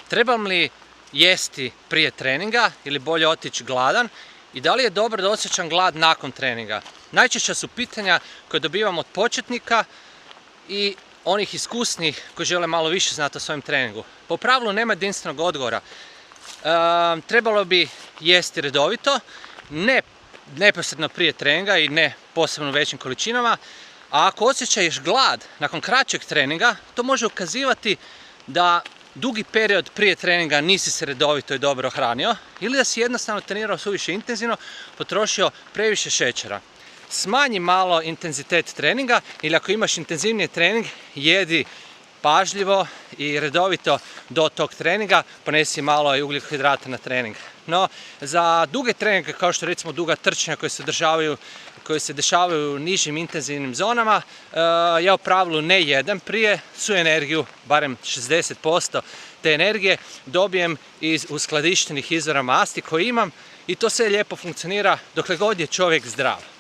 Trebam li jesti prije treninga ili bolje otići gladan i da li je dobro da osjećam glad nakon treninga? Najčešća su pitanja koje dobivam od početnika i onih iskusnih koji žele malo više znati o svojem treningu. Po pravilu nema jedinstvenog odgovora. Trebalo bi jesti redovito, ne neposredno prije treninga i ne posebno u većim količinama, a ako osjećaš glad nakon kraćeg treninga, to može ukazivati da dugi period prije treninga nisi se redovito i dobro hranio ili da si jednostavno trenirao suviše intenzivno, potrošio previše šećera. Smanji malo intenzitet treninga ili ako imaš intenzivniji trening, jedi pažljivo i redovito do tog treninga, ponesi malo i ugljikohidrata na trening. No, za duge treninge, kao što recimo duga trčanja koje se dešavaju u nižim intenzivnim zonama, ja u pravilu ne jedem prije, svu energiju, barem 60% te energije, dobijem iz uskladištenih izvora masti koje imam i to sve lijepo funkcionira dokle god je čovjek zdrav.